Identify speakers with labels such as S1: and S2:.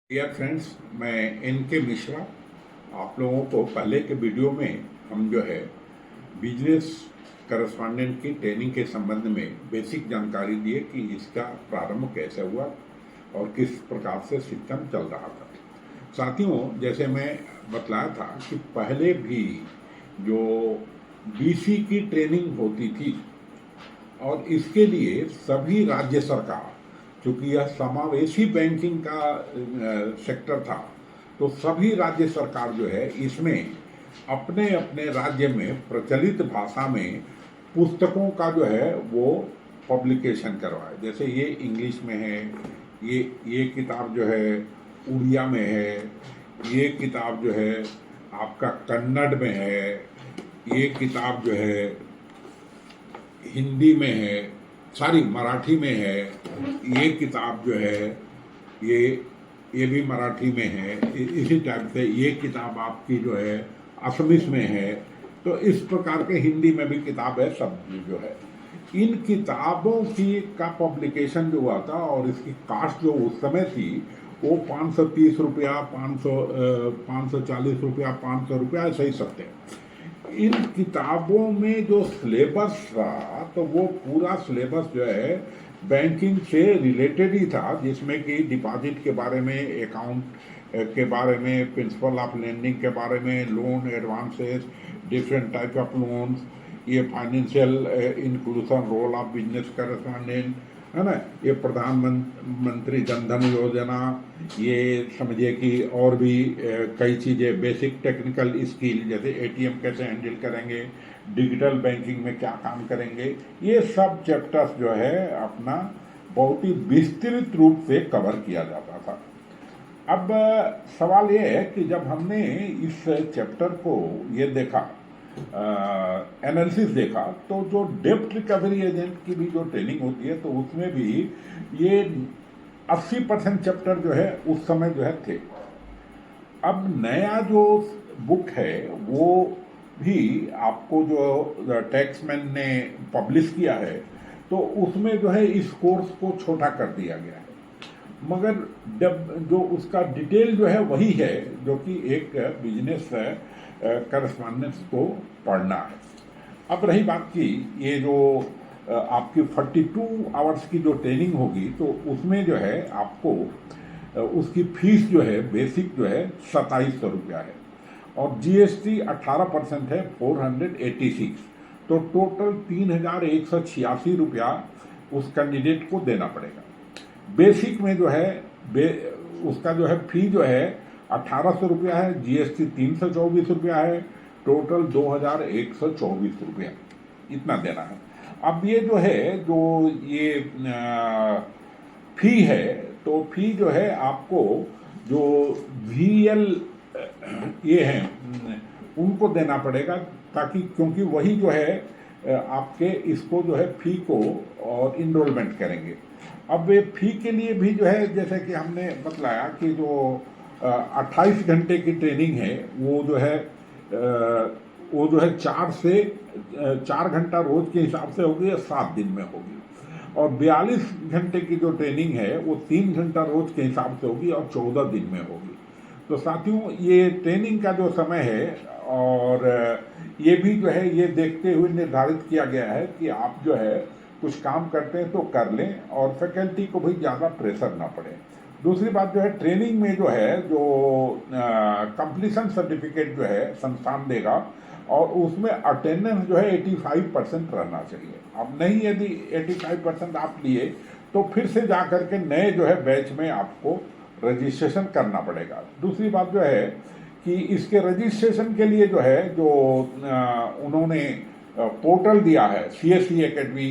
S1: Dear friends, मैं N के मिश्रा। आप लोगों को पहले के वीडियो में हम जो है बिजनेस करस्पॉन्डेंट की ट्रेनिंग के संबंध में बेसिक जानकारी दिए कि इसका प्रारंभ कैसे हुआ और किस प्रकार से सिस्टम चल रहा था। साथियों, जैसे मैं बतलाया था कि पहले भी जो बीसी की ट्रेनिंग होती थी और इसके लिए सभी राज्य सरकार, चूंकि यह समावेशी बैंकिंग का सेक्टर था, तो सभी राज्य सरकार जो है इसमें अपने अपने राज्य में प्रचलित भाषा में पुस्तकों का जो है वो पब्लिकेशन करवाए। जैसे ये इंग्लिश में है, ये किताब जो है उड़िया में है, ये किताब जो है आपका कन्नड़ में है, ये किताब जो है हिंदी में है, सारी मराठी में है, ये किताब जो है ये भी मराठी में है, इसी टाइप से ये किताब आपकी जो है असमीस में है। तो इस प्रकार के हिंदी में भी किताब है, सब जो है इन किताबों की का पब्लिकेशन जो हुआ था और इसकी कास्ट जो उस समय थी वो 530 रुपया, 540 रुपया, 500 रुपया ऐसे ही सब थे। इन किताबों में जो सिलेबस था तो वो पूरा सिलेबस जो है बैंकिंग से रिलेटेड ही था, जिसमें कि डिपॉजिट के बारे में, अकाउंट के बारे में, प्रिंसिपल ऑफ लेंडिंग के बारे में, loan advances, different type of loans, ये financial inclusion, role of business correspondent, है ना, ये प्रधानमंत्री जनधन योजना, ये समझिए कि और भी कई चीज़ें, बेसिक टेक्निकल स्किल जैसे एटीएम कैसे हैंडल करेंगे, डिजिटल बैंकिंग में क्या काम करेंगे, ये सब चैप्टर्स जो है अपना बहुत ही विस्तृत रूप से कवर किया जाता था। अब सवाल ये है कि जब हमने इस चैप्टर को ये देखा, एनालिसिस देखा, तो जो डेप्ट रिकवरी एजेंट की भी जो ट्रेनिंग होती है तो उसमें भी ये 80% चैप्टर जो है उस समय जो है थे। अब नया जो बुक है वो भी आपको जो टैक्समैन ने पब्लिश किया है तो उसमें जो है इस कोर्स को छोटा कर दिया गया है, मगर जब जो उसका डिटेल जो है वही है जो कि एक बिजनेस करस्पॉन्डेंस को पढ़ना है। अब रही बात की ये जो आपकी 42 आवर्स की जो ट्रेनिंग होगी तो उसमें जो है आपको उसकी फीस जो है बेसिक जो है 2700 रुपया है और जीएसटी 18% है, 486, तो टोटल 3186 रुपया उस कैंडिडेट को देना पड़ेगा। बेसिक में जो है उसका जो है फी जो है 1800 रुपया है, जीएसटी 324 रुपया है, टोटल 2124 रुपया इतना देना है। अब ये जो है जो ये फी है तो फी जो है आपको जो VL ये हैं उनको देना पड़ेगा, ताकि क्योंकि वही जो है आपके इसको जो है फी को और इनरोलमेंट करेंगे। अब वे फी के लिए भी जो है जैसे कि हमने बतलाया कि जो 28 घंटे की ट्रेनिंग है वो जो है 4 घंटा रोज के हिसाब से होगी या 7 दिन में होगी, और 42 घंटे की जो ट्रेनिंग है वो 3 घंटा रोज के हिसाब से होगी और 14 दिन में होगी। तो साथियों, ये ट्रेनिंग का जो समय है और ये भी जो है ये देखते हुए निर्धारित किया गया है कि आप जो है कुछ काम करते हैं तो कर लें और फैकल्टी को भी ज़्यादा प्रेशर ना पड़े। दूसरी बात जो है ट्रेनिंग में जो है जो कंप्लीशन सर्टिफिकेट जो है संस्थान देगा और उसमें अटेंडेंस जो है 85% रहना चाहिए। अब नहीं, यदि 85% आप लिए तो फिर से जा करके नए जो है बैच में आपको रजिस्ट्रेशन करना पड़ेगा। दूसरी बात जो है कि इसके रजिस्ट्रेशन के लिए जो है जो उन्होंने पोर्टल दिया है CSC एकेडमी